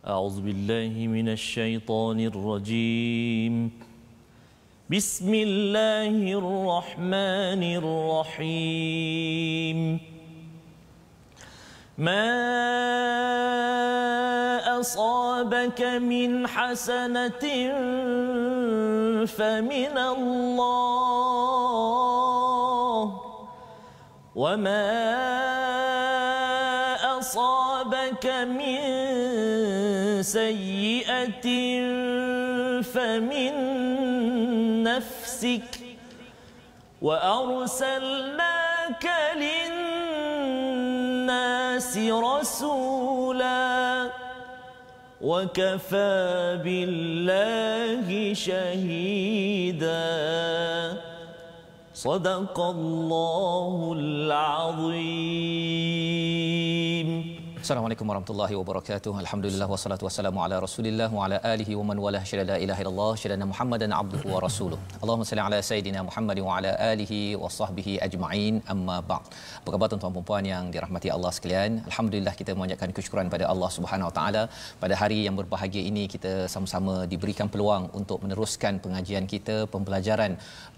أعوذ بالله من الشيطان الرجيم بسم الله الرحمن الرحيم ما أصابك من حسنة فمن الله وما أصابك من سيئة فمن نفسك وأرسلناك للناس رسولا وكفى بالله شهيدا صدق الله العظيم. Assalamualaikum warahmatullahi wabarakatuh. Alhamdulillah wassalatu wassalamu ala Rasulillah wa ala alihi wa man walah. Syada la ilaha illallah, syada Muhammadan abduhu wa rasuluh. Allahumma salli ala sayidina Muhammad wa ala alihi wa sahbihi ajma'in. Amma ba'd. Apa khabar tuan-tuan dan puan yang dirahmati Allah sekalian? Alhamdulillah kita memanjatkan kesyukuran pada Allah Subhanahu wa taala. Pada hari yang berbahagia ini kita sama-sama diberikan peluang untuk meneruskan pengajian kita, pembelajaran,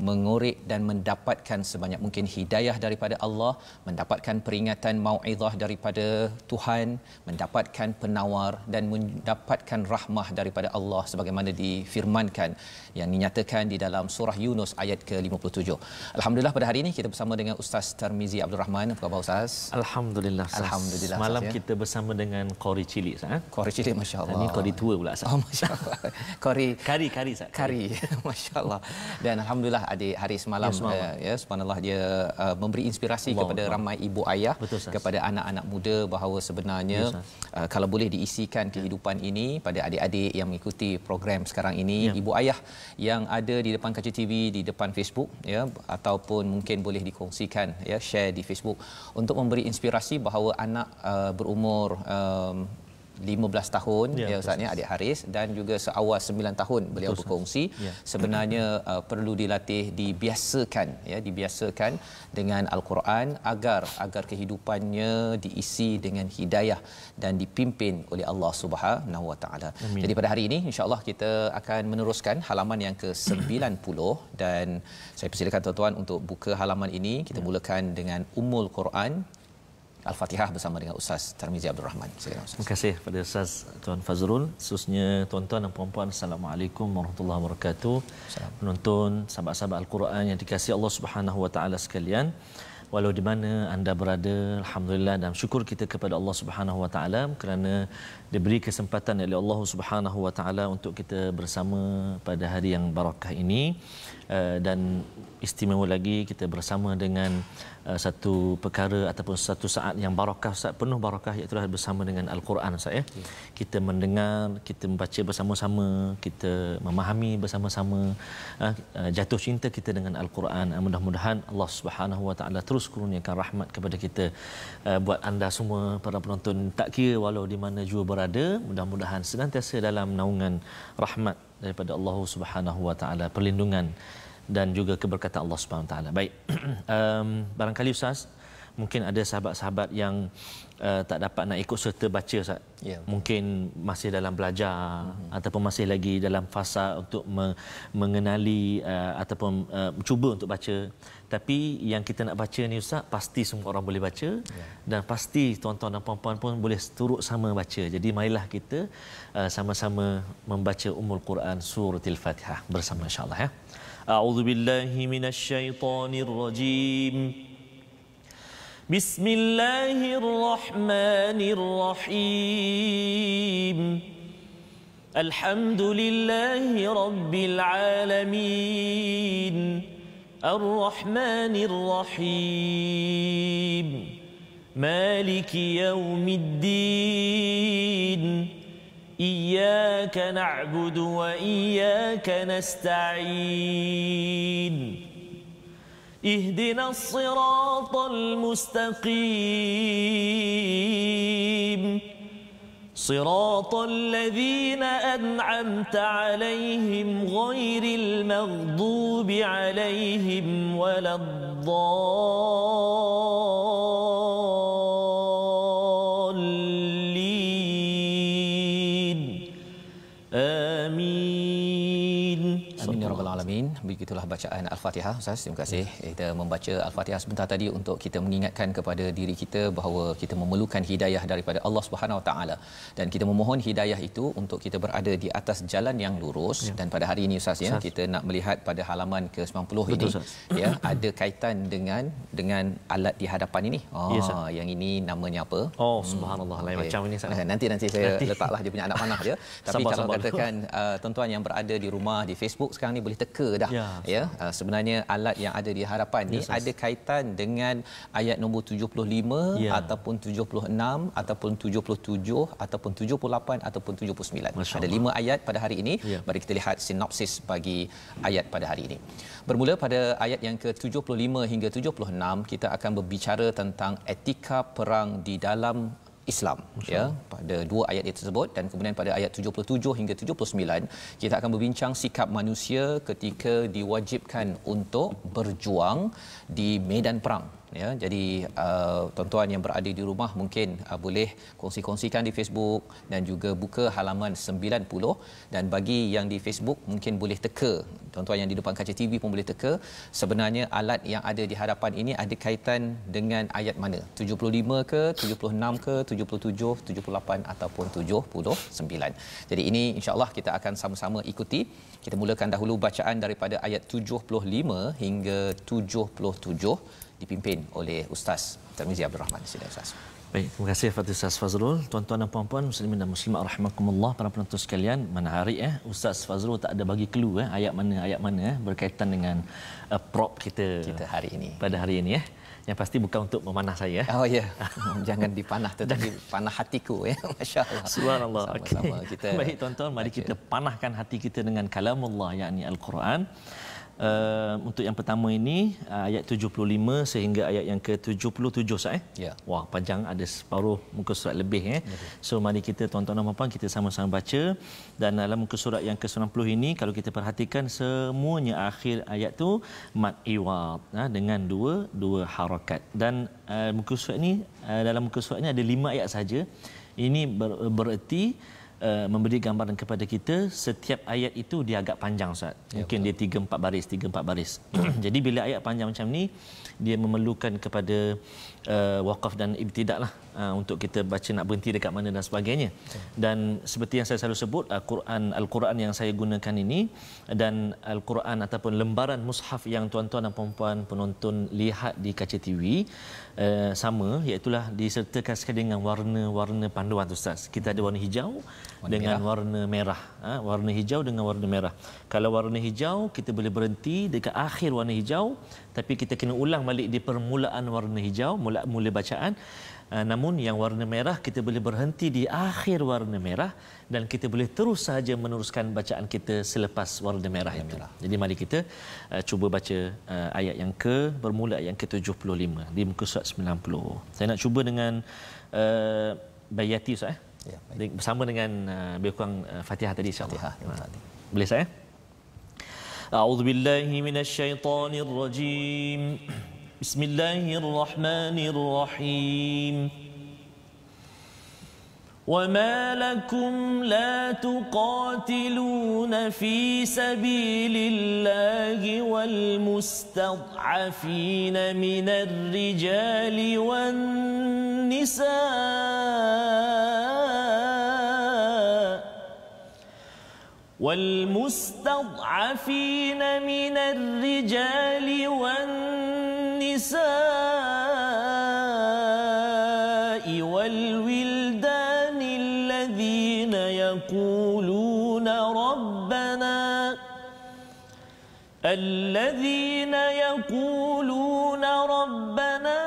mengorek dan mendapatkan sebanyak mungkin hidayah daripada Allah, mendapatkan peringatan mau'izah daripada Tuhan, mendapatkan penawar dan mendapatkan rahmah daripada Allah sebagaimana difirmankan yang dinyatakan di dalam surah Yunus ayat ke-57. Alhamdulillah pada hari ini kita bersama dengan Ustaz Tarmizi Abdul Rahman. Apa khabar Ustaz? Alhamdulillah. Alhamdulillah. Malam Ustaz, ya? Kita bersama dengan Qori Cili Ustaz. Qori Cili, masya-Allah. Ini Qori tua pula Ustaz. Oh, masya-Allah. Qori kari Ustaz. Kari. Masya-Allah. Dan alhamdulillah adik hari semalam ya subhanallah dia memberi inspirasi Allah kepada Allah. Ramai ibu ayah. Betul, kepada anak-anak muda bahawa sebenarnya kalau boleh diisikan kehidupan ini pada adik-adik yang mengikuti program sekarang ini, ibu ayah yang ada di depan kaca TV, di depan Facebook ya, ataupun mungkin boleh dikongsikan ya, share di Facebook untuk memberi inspirasi bahawa anak berumur 15 tahun ya Ustaz ya, adik Haris, dan juga seawal 9 tahun beliau berkongsi sebenarnya perlu dilatih, dibiasakan dengan Al-Quran agar kehidupannya diisi dengan hidayah dan dipimpin oleh Allah Subhanahu Wa Taala. Jadi pada hari ini insya-Allah kita akan meneruskan halaman yang ke-90 dan saya persilakan tuan-tuan untuk buka halaman ini. Kita mulakan dengan Ummul Quran Al-Fatihah bersama dengan Ustaz Tarmizi Abdul Rahman. Silakan Ustaz. Terima kasih kepada Ustaz Tuan Fazrul. Khususnya tuan-tuan dan puan-puan, Assalamualaikum warahmatullahi wabarakatuh. Penonton, sahabat-sahabat Al-Quran yang dikasihi Allah Subhanahu wa taala sekalian, walau di mana anda berada, alhamdulillah dan syukur kita kepada Allah Subhanahu wa taala kerana diberi kesempatan oleh Allah Subhanahu wa taala untuk kita bersama pada hari yang barakah ini. Dan istimewa lagi kita bersama dengan satu perkara ataupun satu saat yang barakah, saat penuh barakah, iaitu bersama dengan Al-Quran Ustaz ya. Kita mendengar, kita membaca bersama-sama, kita memahami bersama-sama, jatuh cinta kita dengan Al-Quran. Mudah-mudahan Allah Subhanahu wa taala terus kurniakan rahmat kepada kita. Buat anda semua para penonton, tak kira walau di mana jua berada, mudah-mudahan senantiasa dalam naungan rahmat daripada Allah Subhanahu wa taala, perlindungan dan juga keberkatan Allah Subhanahu wa taala. Baik. Barangkali Ustaz, mungkin ada sahabat-sahabat yang tak dapat nak ikut serta baca Ustaz. Mungkin masih dalam belajar ataupun masih lagi dalam fasa untuk mengenali ataupun cuba untuk baca. Tapi yang kita nak baca ni Ustaz, pasti semua orang boleh baca dan pasti tuan-tuan dan puan-puan pun boleh turut sama baca. Jadi marilah kita sama-sama membaca Ummul Quran Suratul Fatihah bersama insya-Allah ya. A'udzu billahi minasyaitonir rajim. Bismillahirrahmanirrahim. Alhamdulillahi rabbil alamin. Ar-Rahmanir Rahim. Maliki yaumiddin. إياك نعبد وإياك نستعين اهدنا الصراط المستقيم صراط الذين أنعمت عليهم غير المغضوب عليهم ولا الضالين Amin. Begitulah bacaan Al-Fatihah Ustaz. Terima kasih. Kita membaca Al-Fatihah sebentar tadi untuk kita mengingatkan kepada diri kita bahawa kita memerlukan hidayah daripada Allah Subhanahu Wa Taala, dan kita memohon hidayah itu untuk kita berada di atas jalan yang lurus. Dan pada hari ini Ustaz, kita nak melihat pada halaman ke-90 ini ya, ada kaitan dengan alat di hadapan ini. Yang ini namanya apa? Subhanallah, lain macam ini Ustaz. Nanti saya letaklah dia punya anak panah dia. Tapi kalau katakan tuan-tuan yang berada di rumah di Facebook sekarang ni boleh teka dah sebenarnya alat yang ada di hadapan ni ada kaitan dengan ayat nombor 75 ataupun 76 ataupun 77 ataupun 78 ataupun 79. Ada 5 ayat pada hari ini. Mari kita lihat sinopsis bagi ayat pada hari ini. Bermula pada ayat yang ke-75 hingga 76, kita akan berbicara tentang etika perang di dalam Islam pada 2 ayat tersebut, dan kemudian pada ayat 77 hingga 79 kita akan berbincang sikap manusia ketika diwajibkan untuk berjuang di medan perang. Jadi tuan-tuan yang berada di rumah mungkin boleh kongsi-kongsikan di Facebook dan juga buka halaman 90, dan bagi yang di Facebook mungkin boleh teka, tuan-tuan yang di depan kaca TV pun boleh teka sebenarnya alat yang ada di hadapan ini ada kaitan dengan ayat mana, 75 ke, 76 ke, 77, 78 ataupun 79. Jadi ini insya-Allah kita akan sama-sama ikuti. Kita mulakan dahulu bacaan daripada ayat 75 hingga 77 dipimpin oleh Ustaz Tarmizi Abdul Rahman. Sila Ustaz. Baik, terima kasih Fadil Ustaz Fazrul. Tuan-tuan dan puan-puan muslimin dan muslimat rahimakumullah, para penonton sekalian, mana hari Ustaz Fazrul tak ada bagi clue ayat mana berkaitan dengan prop kita hari ini. Pada hari ini Yang pasti bukan untuk memanah saya. Jangan dipanah, tetapi panah hatiku Masya-Allah. Subhanallah. Sama-sama kita. Baik tuan-tuan, mari kita panahkan hati kita dengan kalamullah, yakni Al-Quran. Untuk yang pertama ini ayat 75 sehingga ayat yang ke-77 Wah, panjang, ada separuh muka surat lebih So mari kita tuan-tuan dan puan-puan kita sama-sama baca. Dan dalam muka surat yang ke-90 ini kalau kita perhatikan semuanya akhir ayat tu mad iwad dengan dua harakat. Dan muka surat ini dalam muka surat ini ada 5 ayat saja. Ini bererti memberi gambaran kepada kita setiap ayat itu dia agak panjang Ustaz. Mungkin dia 3-4 baris. Jadi bila ayat panjang macam ni dia memerlukan kepada waqaf dan ibtidak lah untuk kita baca nak berhenti dekat mana dan sebagainya. Dan seperti yang saya selalu sebut, Al-Quran yang saya gunakan ini dan Al-Quran ataupun lembaran mushaf yang tuan-tuan dan puan-puan penonton lihat di kaca TV sama, iaitu disertakan sekali dengan warna-warna panduan Ustaz. Kita ada warna hijau dengan warna merah. Warna hijau dengan warna merah. Kalau warna hijau kita boleh berhenti dekat akhir warna hijau, tapi kita kena ulang balik di permulaan warna hijau, mula bacaan. Namun yang warna merah kita boleh berhenti di akhir warna merah dan kita boleh terus saja meneruskan bacaan kita selepas warna merah itu. Jadi mari kita cuba baca ayat yang bermula ayat yang ke-75 di muka surat 90. Saya nak cuba dengan bayati Ustaz bersama dengan lebih kurang Fatihah tadi insya-Allah. Boleh saya? A'udzubillahi minasyaitonirrajim. Bismillahirrahmanirrahim. وما لكم لا تقاتلون في سبيل الله والمستضعفين من الرجال والنساء والولدان الذين يقولون ربنا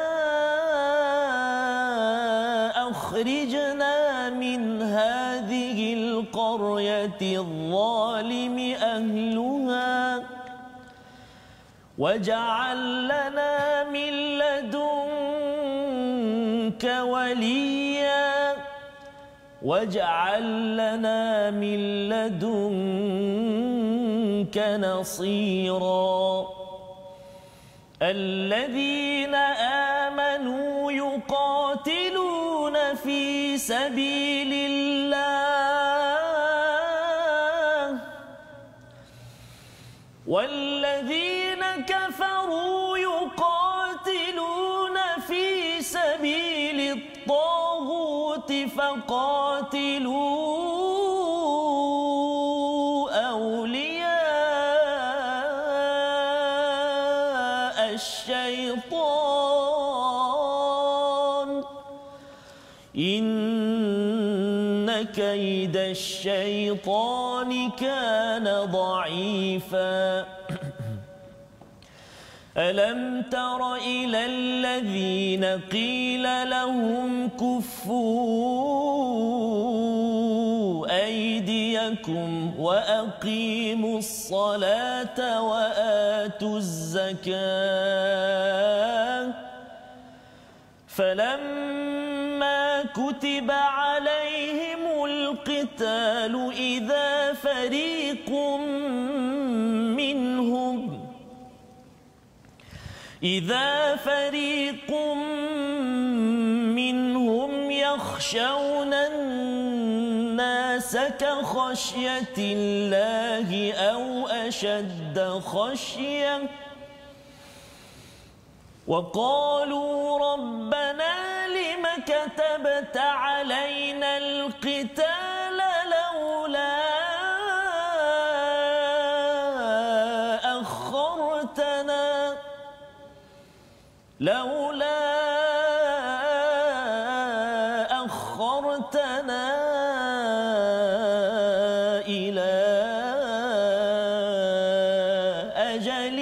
أخرجنا من هذه القرية الظالم أهلها واجعل لنا من لدنك وليا واجعل لنا من لدنك نصيرا الذين آمنوا يقاتلون في سبيل الله فقاتلوا أولياء الشيطان إن كيد الشيطان كان ضعيفا ألم تر إلى الذين قيل لهم كفوا أيديكم وأقيموا الصلاة وآتوا الزكاة فلما كتب عليهم القتال إذا فريق منهم يخشون الناس كخشية الله أو أشد خشية وقالوا ربنا لم كتبت علينا القتال لولا أخرتنا إلى أجل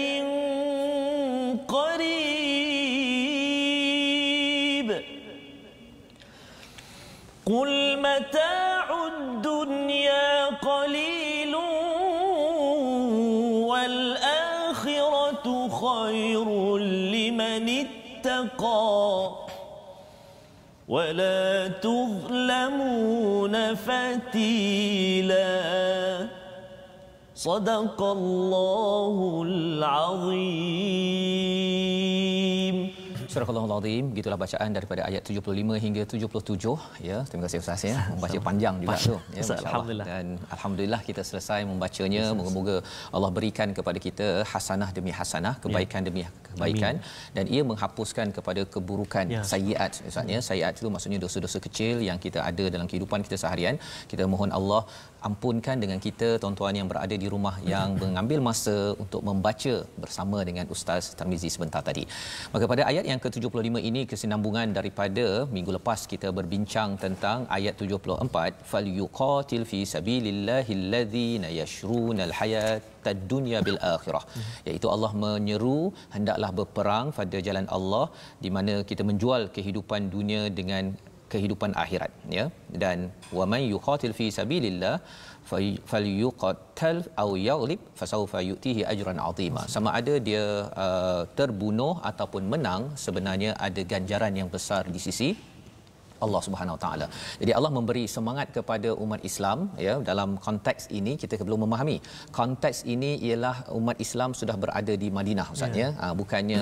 قريب قل متاع الدنيا قليل والآخرة خير لمن اتقى ولا تظلمون فتيلا صدق الله العظيم. Surah Al-Azim, gitulah bacaan daripada ayat 75 hingga 77 ya. Terima kasih Ustaz ya. Membaca panjang juga tu ya. Alhamdulillah. Dan alhamdulillah kita selesai membacanya. Moga-moga Allah berikan kepada kita hasanah demi hasanah, kebaikan demi kebaikan. Amin. Dan ia menghapuskan kepada keburukan sayyiat. Ustaz ya. Sayyiat itu maksudnya dosa-dosa kecil yang kita ada dalam kehidupan kita seharian. Kita mohon Allah ampunkan dengan kita tuan-tuan yang berada di rumah yang mengambil masa untuk membaca bersama dengan Ustaz Tarmizi sebentar tadi. Maka pada ayat yang ke-75 ini kesinambungan daripada minggu lepas kita berbincang tentang ayat 74 falyuqatil fi sabilillahil ladzina yashrunal hayatad dunya bil akhirah, iaitu Allah menyeru hendaklah berperang pada jalan Allah di mana kita menjual kehidupan dunia dengan kehidupan akhirat ya. Dan wa may yuqatil fi sabilillah falyuqatal aw yaghlib fasawfa yu'tihi ajran 'azima. Sama ada dia terbunuh ataupun menang, sebenarnya ada ganjaran yang besar di sisi Allah Subhanahu Wa Taala. Jadi Allah memberi semangat kepada umat Islam ya. Dalam konteks ini kita perlu memahami konteks ini ialah umat Islam sudah berada di Madinah Ustaz ya. Bukannya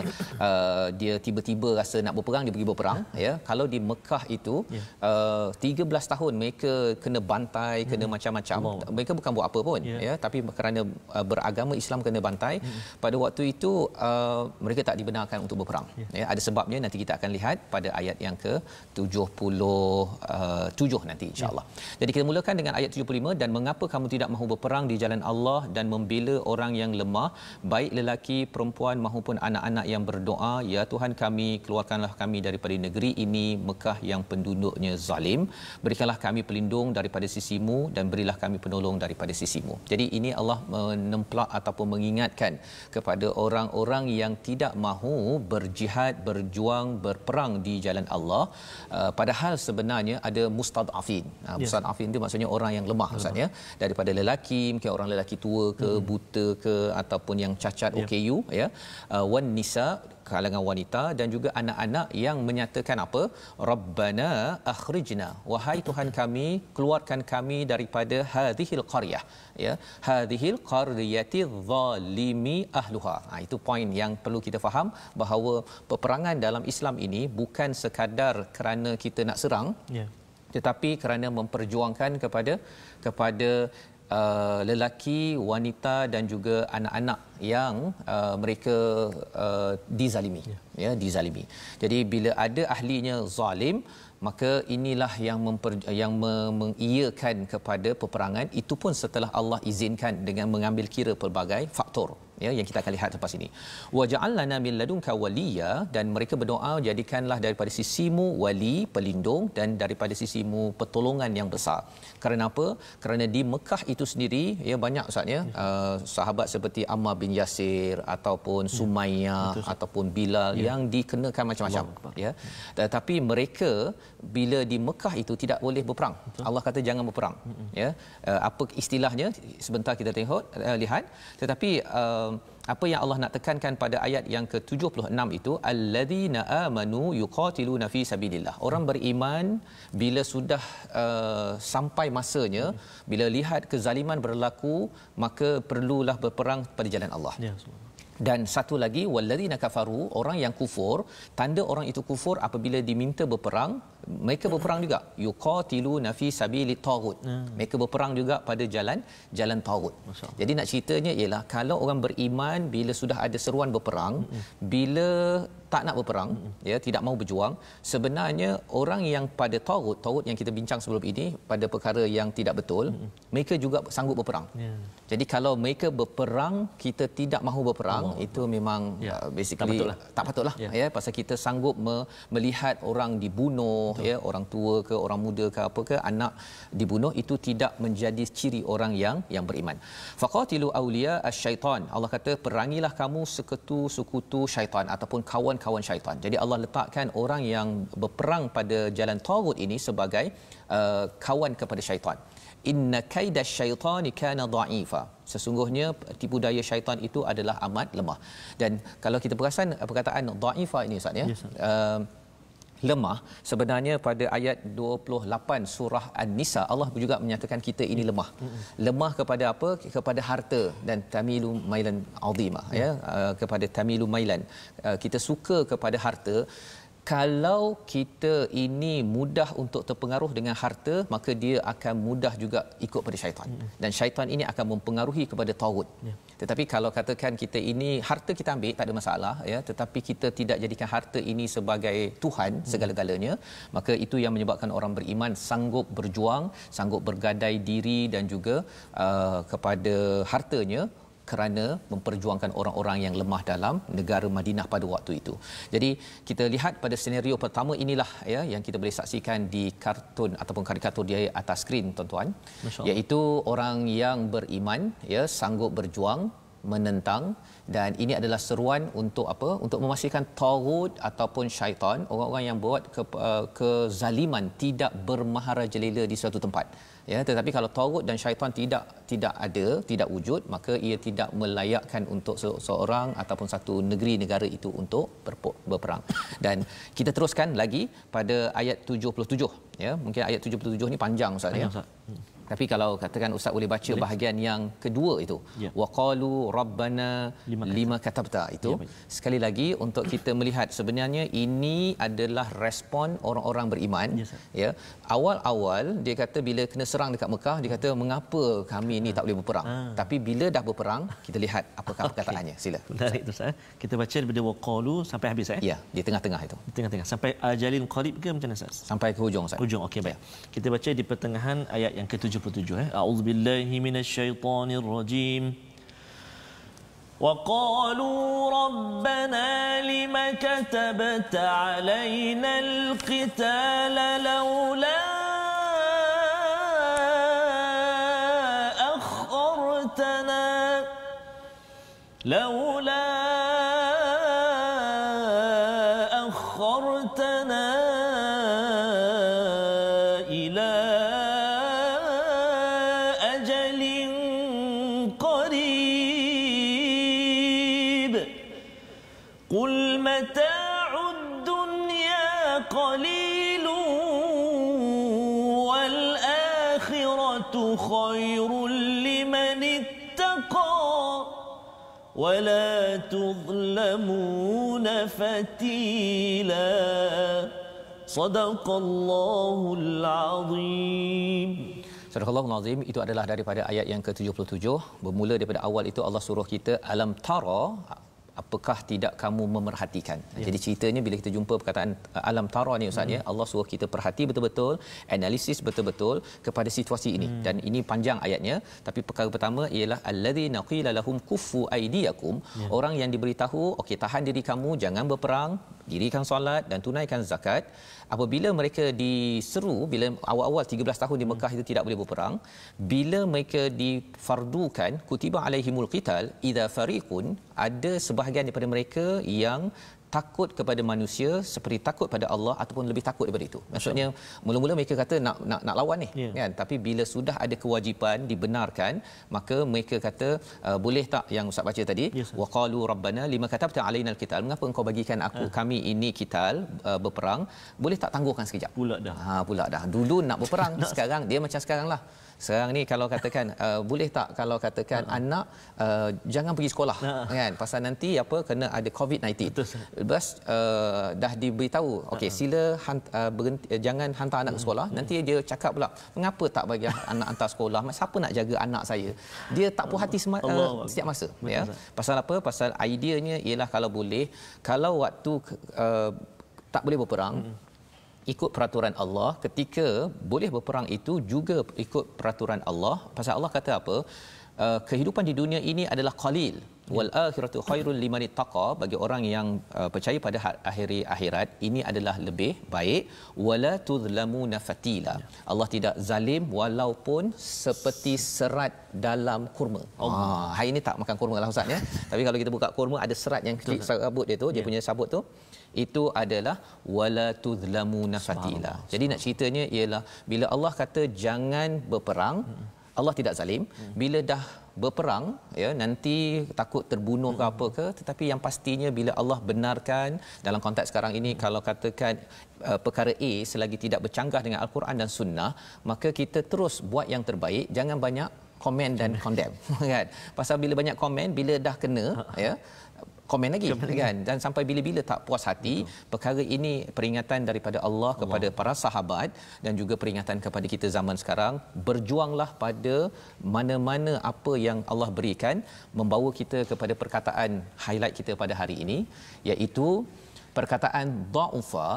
dia tiba-tiba rasa nak berperang dia pergi berperang ya. Kalau di Mekah itu 13 tahun mereka kena bantai, kena macam-macam. Mereka bukan buat apa pun ya, tapi kerana beragama Islam kena bantai. Pada waktu itu mereka tak dibenarkan untuk berperang ya. Ada sebabnya, nanti kita akan lihat pada ayat yang ke-77 nanti insya-Allah. Jadi kita mulakan dengan ayat 75. Dan mengapa kamu tidak mahu berperang di jalan Allah dan membela orang yang lemah, baik lelaki, perempuan maupun anak-anak yang berdoa, ya Tuhan kami, keluarkanlah kami daripada negeri ini Mekah yang penduduknya zalim, berikanlah kami pelindung daripada sisimu dan berilah kami penolong daripada sisimu. Jadi ini Allah menemplak ataupun mengingatkan kepada orang-orang yang tidak mahu berjihad, berjuang, berperang di jalan Allah. Padahal sebenarnya ada mustad'afin. Mustad'afin itu maksudnya orang yang lemah Ustaz ya. Daripada lelaki, mungkin orang lelaki tua ke, buta ke, ataupun yang cacat OKU ya. Wan nisa, kalangan wanita, dan juga anak-anak yang menyatakan apa? Rabbana akhrijna, wahai Tuhan kami, keluarkan kami daripada hadhil qaryah ya. Hadhil qaryati zalimi ahluha. Itu poin yang perlu kita faham, bahawa peperangan dalam Islam ini bukan sekadar kerana kita nak serang, tetapi kerana memperjuangkan kepada lelaki, wanita dan juga anak-anak yang mereka dizalimi, dizalimi. Jadi bila ada ahlinya zalim, maka inilah yang mengiyakan kepada peperangan, itu pun setelah Allah izinkan dengan mengambil kira pelbagai faktor yang kita akan lihat lepas ini. Wa ja'alna min ladunka waliya, dan mereka berdoa, jadikanlah daripada sisimu wali, pelindung, dan daripada sisimu pertolongan yang besar. Kerana apa? Kerana di Mekah itu sendiri banyak ustaz sahabat seperti Ammar bin Yasir ataupun Sumayyah ataupun Bilal yang dikenakan macam-macam tetapi mereka bila di Mekah itu tidak boleh berperang. Allah kata jangan berperang. Apa istilahnya sebentar kita lihat, tetapi apa yang Allah nak tekankan pada ayat yang ke-76 itu, alladzina amanu yuqatiluna fi sabilillah. Orang beriman bila sudah sampai masanya, bila lihat kezaliman berlaku, maka perlulah berperang pada jalan Allah. Dan satu lagi, walladzina kafaru, orang yang kufur, tanda orang itu kufur apabila diminta berperang, mereka berperang juga. Yuqatiluna fi sabilit taghut. Mereka berperang juga pada jalan taghut. Jadi nak ceritanya ialah kalau orang beriman bila sudah ada seruan berperang, bila tak nak berperang, tidak mahu berjuang, sebenarnya orang yang pada taghut yang kita bincang sebelum ini pada perkara yang tidak betul, mereka juga sanggup berperang. Jadi kalau mereka berperang, kita tidak mahu berperang, itu memang basically tak patutlah. Pasal kita sanggup melihat orang dibunuh, orang tua ke orang muda ke apa ke, anak dibunuh, itu tidak menjadi ciri orang yang beriman. Faqatilu awliya asy-syaitan. Allah kata perangilah kamu sekutu syaitan ataupun kawan-kawan syaitan. Jadi Allah letakkan orang yang berperang pada jalan taghut ini sebagai kawan kepada syaitan. Inna kaida syaitani kana dha'ifa. Sesungguhnya tipu daya syaitan itu adalah amat lemah. Dan kalau kita perasan perkataan dha'ifa ini ustaz lemah, sebenarnya pada ayat 28 surah An-Nisa Allah juga menyatakan kita ini lemah. Lemah kepada apa? Kepada harta, dan tamilu mailan azimah, kepada tamilu mailan. Kita suka kepada harta. Kalau kita ini mudah untuk terpengaruh dengan harta, maka dia akan mudah juga ikut pada syaitan. Dan syaitan ini akan mempengaruhi kepada taghut. Tetapi kalau katakan kita ini harta kita ambil, tak ada masalah, tetapi kita tidak jadikan harta ini sebagai Tuhan segala-galanya, maka itu yang menyebabkan orang beriman sanggup berjuang, sanggup bergadai diri dan juga kepada hartanya kerana memperjuangkan orang-orang yang lemah dalam negara Madinah pada waktu itu. Jadi kita lihat pada senario pertama inilah yang kita boleh saksikan di kartun ataupun karikatur di atas skrin tuan-tuan, iaitu orang yang beriman sanggup berjuang menentang, dan ini adalah seruan untuk apa? Untuk memastikan taghut ataupun syaitan, orang-orang yang buat kezaliman, tidak bermaharajalela di suatu tempat. Tetapi kalau taghut dan syaitan tidak ada, tidak wujud, maka ia tidak melayakkan untuk seorang ataupun satu negeri negara itu untuk berperang. Dan kita teruskan lagi pada ayat 77. Mungkin ayat 77 ni panjang ustaz. Tapi kalau katakan ustaz boleh baca bahagian yang kedua itu, waqalu rabbana lima katabta itu, sekali lagi untuk kita melihat sebenarnya ini adalah respon orang-orang beriman. Awal-awal dia kata bila kena serang dekat Mekah, dia kata mengapa kami ni tak boleh berperang. Tapi bila dah berperang, kita lihat apakah perkataannya. Sila. Menarik tu ustaz. Kita baca daripada waqalu sampai habis di tengah-tengah itu. Di tengah-tengah sampai ajalin qarib ke macam mana ustaz? Sampai ke hujung ustaz. Hujung, okey baik. Kita baca di pertengahan ayat yang ke-77. A'udzubillahi minasyaitonir rajim. وقالوا ربنا لم كتبت علينا القتال لولا أخرتنا إلى أجل قريب قل متاع الدنيا قليل والآخرة خير لمن اتقى ولا تظلمون فتيلا صدق الله العظيم. Surah Al-Azim itu adalah daripada ayat yang ke-77. Bermula daripada awal itu Allah suruh kita alam tara, apakah tidak kamu memerhatikan. Jadi ceritanya bila kita jumpa perkataan alam tara ni ustaz ya, Allah suruh kita perhati betul-betul, analisis betul-betul kepada situasi ini. Dan ini panjang ayatnya, tapi perkara pertama ialah alladzina qila lahum kuffu aydiyakum, orang yang diberitahu okey tahan diri kamu, jangan berperang, dirikan solat dan tunaikan zakat. Apabila mereka diseru, bila awal-awal 13 tahun di Mekah itu tidak boleh berperang, bila mereka difardukan kutiba alaihimul qital idza fariqun, ada sebahagian daripada mereka yang takut kepada manusia seperti takut pada Allah ataupun lebih takut daripada itu. Maksudnya mula-mula mereka kata nak lawan ni kan, tapi bila sudah ada kewajipan dibenarkan, maka mereka kata boleh tak yang ustaz baca tadi, waqalu rabbana lima katabta alaina alqital, mengapa engkau bagikan kami ini qital, berperang, boleh tak tangguhkan sekejap pula dah dulu nak berperang sekarang dia macam sekaranglah. Sekarang ni kalau katakan boleh tak kalau katakan anak jangan pergi sekolah kan, pasal nanti apa kena ada COVID-19. Lepas dah diberitahu okey sila berhenti, jangan hantar anak ke sekolah, nanti dia cakap pula mengapa tak bagi anak hantar sekolah, siapa nak jaga anak saya. Dia tak puas hati setiap masa ya. Pasal apa? Pasal ideanya ialah kalau boleh, kalau waktu tak boleh berperang, ikut peraturan Allah. Ketika boleh berperang itu juga ikut peraturan Allah. Pasal Allah kata apa? Kehidupan di dunia ini adalah qalil, wal akhiratu khairul liman ittaqa, bagi orang yang percaya pada akhir akhirat ini adalah lebih baik. Wala tuzlamuna fatila, Allah tidak zalim walaupun seperti serat dalam kurma. Hari ini tak makan kurma lah ustaz ya. Tapi kalau kita buka kurma ada serat yang kecil sabut dia tu, dia punya sabut tu, itu adalah wala tuzlamuna fatila. Jadi nak ceritanya ialah bila Allah kata jangan berperang, Allah tidak zalim. Bila dah berperang ya, nanti takut terbunuh ke apa ke, tetapi yang pastinya bila Allah benarkan dalam konteks sekarang ini, kalau katakan perkara A selagi tidak bercanggah dengan Al-Quran dan Sunnah, maka kita terus buat yang terbaik, jangan banyak komen dan condemn kan. Pasal bila banyak komen, bila dah kena ya, komen lagi kan, dan sampai bila-bila tak puas hati. Perkara ini peringatan daripada Allah kepada para sahabat dan juga peringatan kepada kita zaman sekarang. Berjuanglah pada mana-mana apa yang Allah berikan, membawa kita kepada perkataan highlight kita pada hari ini, iaitu perkataan dha'ufa,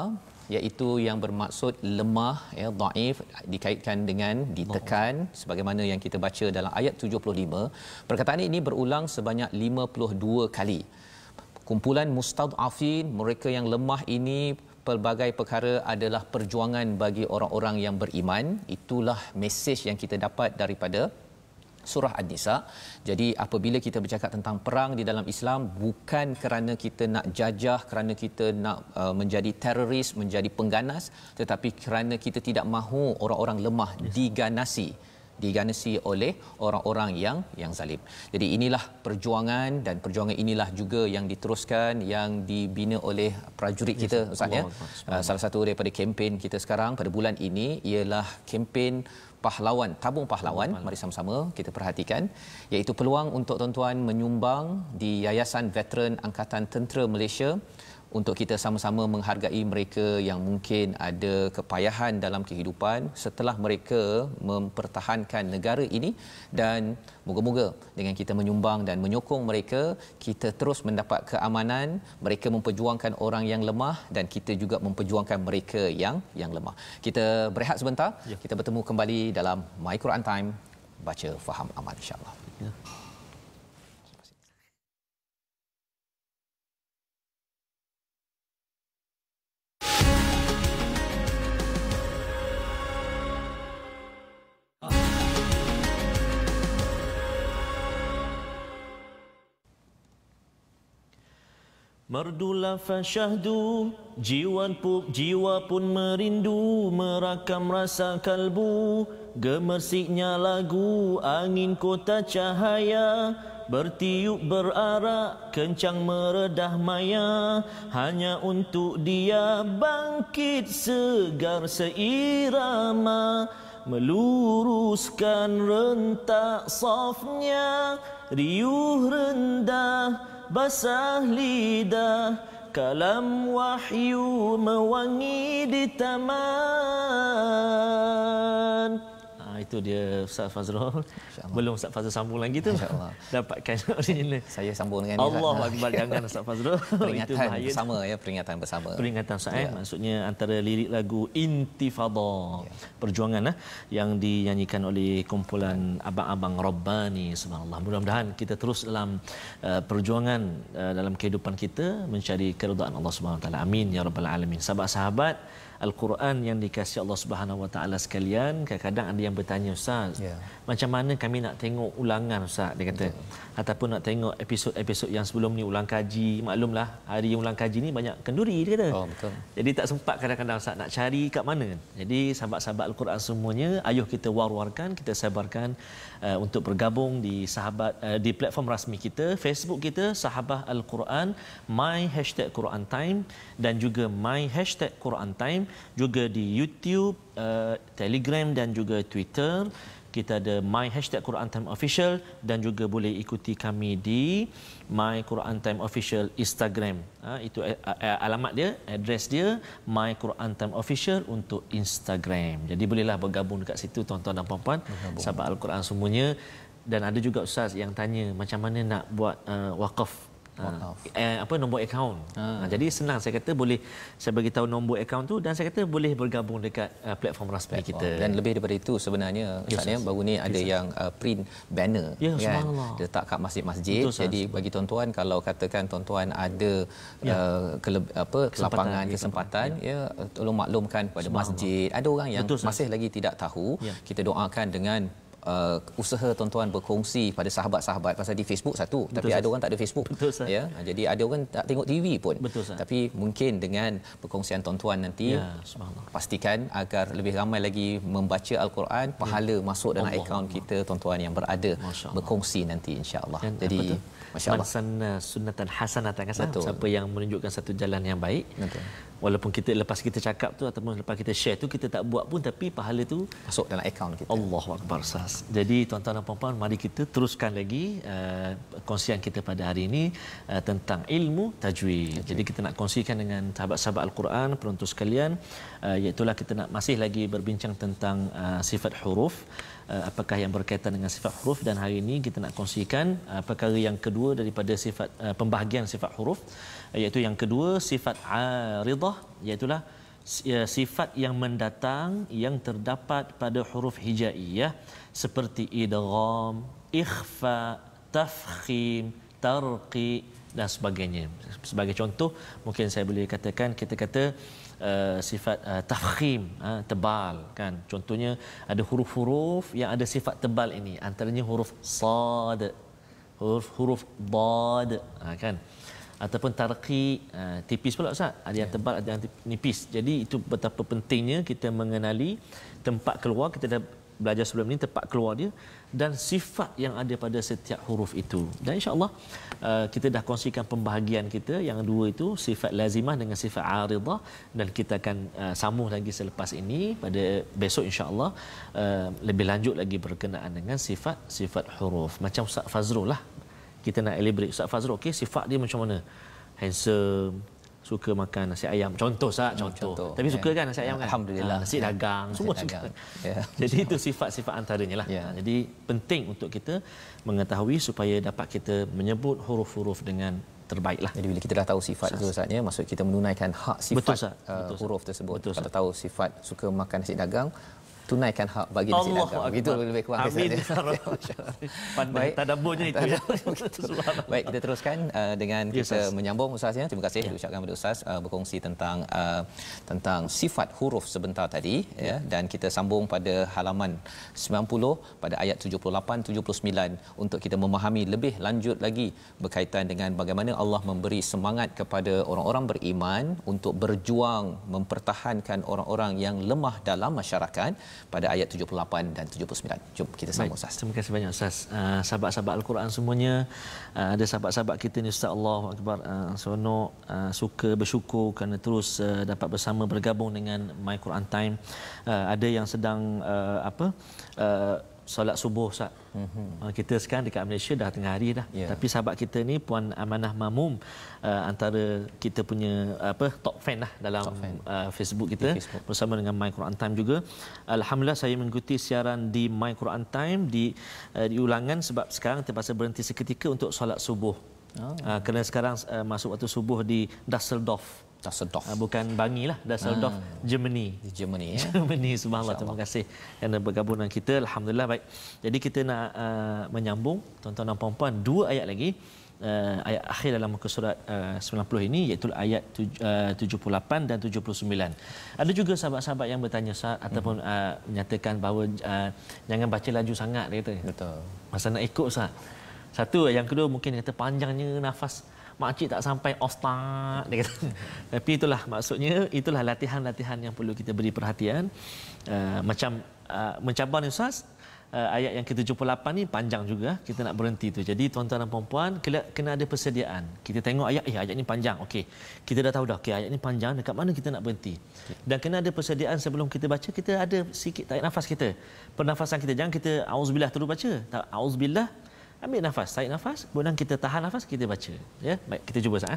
iaitu yang bermaksud lemah ya, dhaif dikaitkan dengan ditekan, sebagaimana yang kita baca dalam ayat 75. Perkataan ini berulang sebanyak 52 kali. Kumpulan mustad'afin, mereka yang lemah ini, pelbagai perkara adalah perjuangan bagi orang-orang yang beriman. Itulah mesej yang kita dapat daripada surah An-Nisa. Jadi apabila kita bercakap tentang perang di dalam Islam, bukan kerana kita nak jajah, kerana kita nak menjadi teroris, menjadi pengganas, tetapi kerana kita tidak mahu orang-orang lemah diganasi oleh orang-orang yang zalim. Jadi inilah perjuangan, dan perjuangan inilah juga yang diteruskan, yang dibina oleh prajurit kita ustaz ya. Salah satu daripada kempen kita sekarang pada bulan ini ialah kempen pahlawan, tabung pahlawan. Mari sama-sama kita perhatikan, iaitu peluang untuk tuan-tuan menyumbang di Yayasan Veteran Angkatan Tentera Malaysia, untuk kita sama-sama menghargai mereka yang mungkin ada kepayahan dalam kehidupan setelah mereka mempertahankan negara ini. Dan moga-moga dengan kita menyumbang dan menyokong mereka, kita terus mendapat keamanan. Mereka memperjuangkan orang yang lemah dan kita juga memperjuangkan mereka yang lemah. Kita berehat sebentar. Kita bertemu kembali dalam My Quran Time, baca faham aman insya-Allah. Merdulah fasyahdu, jiwa pun merindu, merakam rasa kalbu, gemersiknya lagu, angin kota cahaya, bertiup berarak, kencang meredah maya, hanya untuk dia bangkit segar seirama, meluruskan rentak safnya, riuh rendah basah lidah, kalam wahyu mewangi di taman. itu dia Ustaz Fazrul. Belum Ustaz Fazrul sambung lagi tu. Dapatkan original. Saya sambung dengan Allahu Akbar, jangan Ustaz Fazrul. Peringatan bersama ya, peringatan bersama. Peringatan Ustaz maksudnya antara lirik lagu Intifada, perjuangan yang dinyanyikan oleh kumpulan abang-abang Rabbani. Subhanallah. Mudah-mudahan kita terus dalam perjuangan dalam kehidupan kita mencari keridaan Allah Subhanahu Wa Taala. Amin ya rabbal alamin. Sahabat-sahabat Al-Quran yang dikasihi Allah Subhanahu Wa Taala sekalian, kadang-kadang ada yang bertanya, Ustaz, macam mana kami nak tengok ulangan Ustaz, dia kata, ataupun nak tengok episod-episod yang sebelum ni ulang kaji. Maklumlah hari ulang kaji ni banyak kenduri, dia kata. Betul. Jadi tak sempat kadang-kadang Ustaz nak cari kat mana. Jadi sahabat-sahabat Al-Quran semuanya, ayuh kita war-warkan, kita sabarkan untuk bergabung di di platform rasmi kita, Facebook kita Sahabah Al-Quran, my #Quran Time dan juga my #Quran Time, juga di YouTube, Telegram dan juga Twitter. Kita ada my #Quran Time Official dan juga boleh ikuti kami di my Quran Time Official Instagram. Itu alamat dia, address dia, my Quran Time Official untuk Instagram. Jadi bolehlah bergabung dekat situ tuan-tuan dan puan-puan, sahabat Al-Quran semuanya. Dan ada juga ustaz yang tanya macam mana nak buat wakaf. Nombor akaun. Jadi senang, saya kata boleh saya bagi tahu nombor akaun tu, dan saya kata boleh bergabung dekat platform rasmi kita. Dan lebih daripada itu sebenarnya ustaz, baru ni ada yang print banner kan, letak kat masjid-masjid. Jadi bagi tuan-tuan, kalau katakan tuan-tuan ada kelapangan, kesempatan tolong maklumkan kepada masjid. Ada orang yang masih lagi tidak tahu, kita doakan dengan usaha tuan-tuan berkongsi pada sahabat-sahabat. Pasal di Facebook satu, tapi ada orang tak ada Facebook. Jadi ada orang tak tengok TV pun. Tapi mungkin dengan perkongsian tuan-tuan nanti, pastikan agar lebih ramai lagi membaca Al-Quran, pahala masuk dalam akaun kita tuan-tuan yang berada berkongsi nanti, insya-Allah. Jadi masya-Allah, man sunnatan hasanatan, siapa yang menunjukkan satu jalan yang baik. Walaupun kita lepas kita cakap tu ataupun lepas kita share tu kita tak buat pun, tapi pahala tu masuk dalam akaun kita. Allahu Akbar. Jadi tuan-tuan dan puan-puan, mari kita teruskan lagi kongsian kita pada hari ini tentang ilmu tajwid. Jadi kita nak kongsikan dengan sahabat-sahabat Al-Quran, penonton sekalian, iaitu kita nak masih lagi berbincang tentang sifat huruf, apakah yang berkaitan dengan sifat huruf. Dan hari ini kita nak kongsikan perkara yang kedua daripada sifat pembahagian sifat huruf, iaitu yang kedua sifat aridah, iaitu sifat yang mendatang yang terdapat pada huruf hijaiyah seperti idgham, ikhfa, tafkhim, tarqi dan sebagainya. Sebagai contoh, mungkin saya boleh katakan, kita kata sifat tafkhim, tebal kan. Contohnya ada huruf-huruf yang ada sifat tebal ini, antaranya huruf sad, huruf dad kan, ataupun tarqi, tipis pula ustaz, ada yang tebal ada yang nipis. Jadi itu betapa pentingnya kita mengenali tempat keluar, kita dah belajar sebelum ini tempat keluar dia dan sifat yang ada pada setiap huruf itu. Dan insya-Allah kita dah kongsikan pembahagian kita yang dua itu, sifat lazimah dengan sifat aridah, dan kita akan sambung lagi selepas ini pada besok insya-Allah, lebih lanjut lagi berkenaan dengan sifat huruf. Macam Ustaz Fazrul lah, kita nak elaborate. Ustaz Fazrul, okey, sifat dia macam mana? Handsome, suka makan nasi ayam, contoh Ustaz, contoh. Tapi suka kan nasi ayam kan? Alhamdulillah. Nasi dagang, semua suka. Jadi itu sifat-sifat antaranya lah. Jadi penting untuk kita mengetahui supaya dapat kita menyebut huruf-huruf dengan terbaiklah. Jadi bila kita dah tahu sifat itu Ustaz, maksud kita menunaikan hak sifat huruf tersebut. Kalau tahu sifat suka makan nasi dagang, tunaikan hak bagi nasi dagang. Begitu lebih kurang. Amin. Pandai tadabburnya itu ya. Baik, kita teruskan dengan kita menyambung ustaz ya. Terima kasih diucapkan kepada ustaz berkongsi tentang sifat huruf sebentar tadi ya, dan kita sambung pada halaman 90 pada ayat 78 79 untuk kita memahami lebih lanjut lagi berkaitan dengan bagaimana Allah memberi semangat kepada orang-orang beriman untuk berjuang mempertahankan orang-orang yang lemah dalam masyarakat pada ayat 78 dan 79. Jom kita sambung ustaz. Terima kasih banyak ustaz. Sahabat-sahabat Al-Quran semuanya, ada sahabat-sahabat kita ni ustaz, Allahu Akbar, seronok, suka bersyukur kerana terus dapat bersama bergabung dengan My Quran Time. Ada yang sedang solat subuh Ustaz. Kita sekarang dekat Malaysia dah tengah hari dah. Tapi sahabat kita ni Puan Amanah Mamum, antara kita punya top fan lah dalam Facebook kita, bersama dengan My Quran Time juga. Alhamdulillah saya mengikuti siaran di My Quran Time di ulangan, sebab sekarang terpaksa berhenti seketika untuk solat subuh. Kerana sekarang masuk waktu subuh di Düsseldorf. Bukan Bangi lah, Düsseldorf, Germany. Germany, subhanallah. Terima kasih kerana bergabung dengan kita. Alhamdulillah, baik. Jadi kita nak menyambung tuan-tuan dan puan-puan 2 ayat lagi. Ayat akhir dalam muka surat 90 ini, iaitu ayat 78 dan 79. Ada juga sahabat-sahabat yang bertanya Ustaz, ataupun menyatakan bahawa jangan baca laju sangat, dia kata. Betul. Masa nak ikut Ustaz. Satu, yang kedua mungkin kata panjangnya nafas makcik tak sampai ostad, dia kata. Tapi itulah maksudnya, itulah latihan-latihan yang perlu kita beri perhatian. Macam mencabar ni Ustaz, ayat yang ke-78 ni panjang juga, kita nak berhenti tu. Jadi tuan-tuan dan puan-puan kena ada persediaan. Kita tengok ayat, ayat ni panjang. Okey. Kita dah tahu dah, okey ayat ni panjang, dekat mana kita nak berhenti. Dan kena ada persediaan sebelum kita baca, kita ada sikit tarik nafas kita. Pernafasan kita, jangan kita auzubillah terus baca. Tak, auzubillah, ambil nafas, tarik nafas, kemudian kita tahan nafas, kita baca. Ya, baik, kita cuba Ustaz.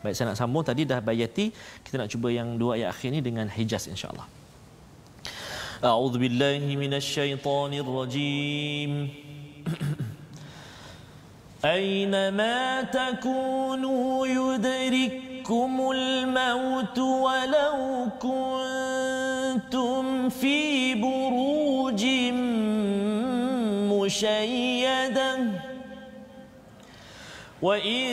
Baik, saya nak sambung tadi dah bayati, kita nak cuba yang 2 ayat akhir ni dengan Hijaz insya-Allah. A'udzu billahi minasyaitonir rajim. Aynama takunu yudrikkumul maut walau kuntum fi burujin مشيدة وإن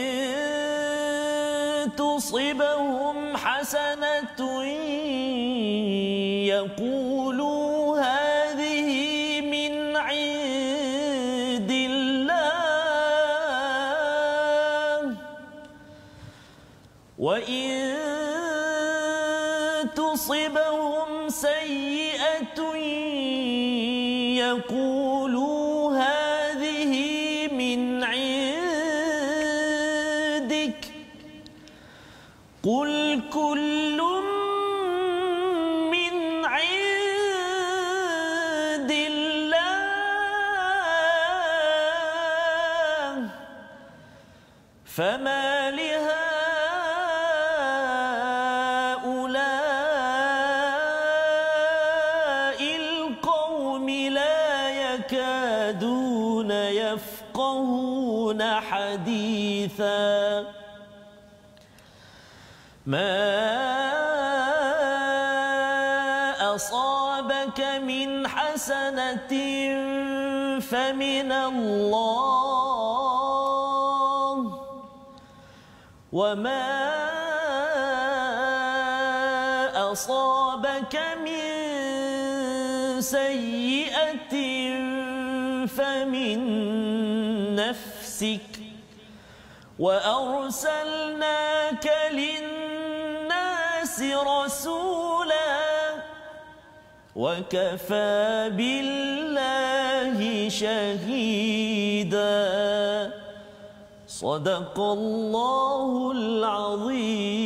تصبهم حسنة يقولوا هذه من عند الله وإن تصبهم سيئة يقولوا قل كل من عند الله فما لهؤلاء القوم لا يكادون يفقهون حديثا ما أصابك من حسنة فمن الله وما أصابك من سيئة فمن نفسك وأرسلناك للناس رسولا وكفى بالله شهيدا صدق الله العظيم.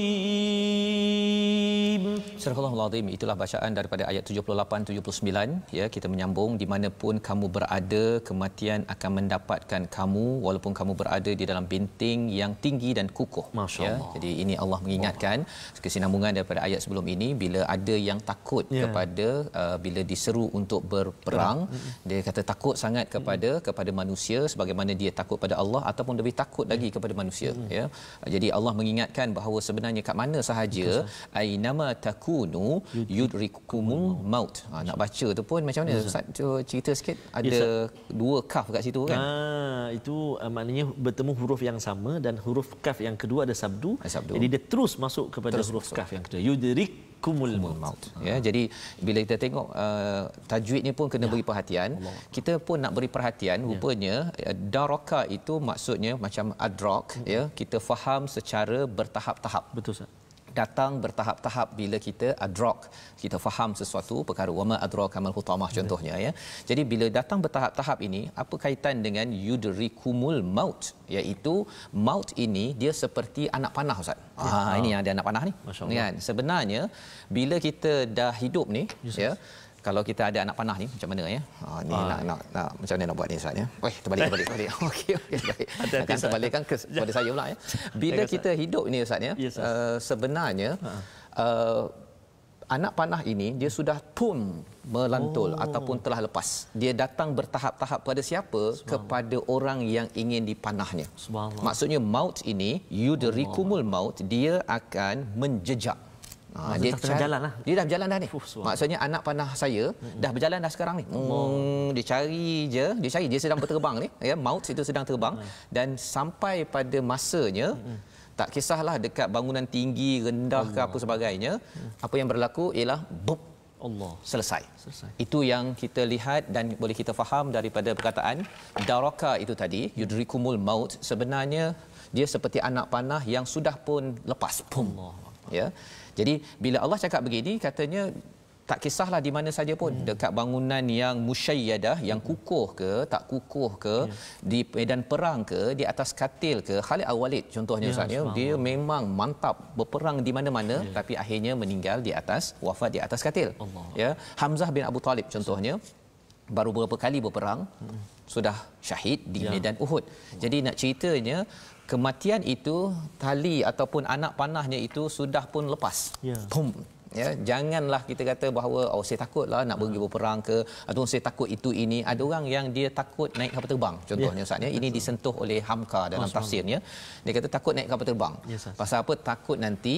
Surah Al-Azim, itulah bacaan daripada ayat 78 79 ya. Kita menyambung, di mana pun kamu berada, kematian akan mendapatkan kamu walaupun kamu berada di dalam benteng yang tinggi dan kukuh. Ya. Jadi ini Allah mengingatkan kesinambungan daripada ayat sebelum ini, bila ada yang takut kepada bila diseru untuk berperang, dia kata takut sangat kepada manusia sebagaimana dia takut pada Allah ataupun lebih takut lagi kepada manusia ya. Jadi Allah mengingatkan bahawa sebenarnya kat mana sahaja ainama takunu yudrikumul maut. Nak baca tu pun macam mana Ustaz, cerita sikit. Ada dua kaf kat situ kan. Itu maknanya bertemu huruf yang sama dan huruf kaf yang kedua ada sabdu. Jadi dia terus masuk kepada huruf kaf yang kedua, yudrikumul maut. Ya, jadi bila kita tengok tajwid ni pun kena beri perhatian. Kita pun nak beri perhatian. Rupanya daraka itu maksudnya macam adrak ya, kita faham secara bertahap-tahap. Betul Ustaz. Datang bertahap-tahap bila kita adrak, kita faham sesuatu perkara. Wama adraka mal hutamah contohnya ya. Jadi bila datang bertahap-tahap ini, apa kaitan dengan yudrikumul maut, iaitu maut ini dia seperti anak panah Ustaz. Ini yang ada anak panah ni kan. Sebenarnya bila kita dah hidup ni ya, kalau kita ada anak panah ni macam mana ya? Ni nak macam mana nak buat ni Ustaz ya? Terbalik. Okey baik. Akan terbalikkan kepada saya pula ya. Bila kita hidup ni Ustaz ya, sebenarnya anak panah ini dia sudah pun melantul ataupun telah lepas. Dia datang bertahap-tahap pada siapa? Kepada orang yang ingin dipanahnya. Maksudnya maut ini yudrikumul maut, dia akan menjejak. Dia berjalan lah. Dia dah berjalan dah ni. Maksudnya anak panah saya dah berjalan dah sekarang ni. Dia cari je, dia sedang berterbang ni ya, maut itu sedang terbang dan sampai pada masanya tak kisahlah dekat bangunan tinggi, rendah ke apa sebagainya, apa yang berlaku ialah selesai. Itu yang kita lihat dan boleh kita faham daripada perkataan daraka itu tadi, yudrikumul maut, sebenarnya dia seperti anak panah yang sudah pun lepas. Ya. Jadi bila Allah cakap begini, katanya tak kisahlah di mana saja pun, dekat bangunan yang musyayyadah, yang kukuh ke tak kukuh ke, di medan perang ke, di atas katil ke. Khalid Al-Walid contohnya Ustaz ya, dia memang mantap berperang di mana-mana tapi akhirnya meninggal di atas, wafat di atas katil. Ya, Hamzah bin Abu Talib contohnya baru beberapa kali berperang sudah syahid di medan Uhud. Jadi nak ceritanya kematian itu, tali ataupun anak panahnya itu sudah pun lepas. Ya, janganlah kita kata bahawa saya takutlah nak pergi berperang ke, atau saya takut itu ini. Ada orang yang dia takut naik kapal terbang contohnya Ustaz ya. Ini disentuh oleh Hamka dalam tafsirnya. Dia kata takut naik kapal terbang. Pasal apa? Takut nanti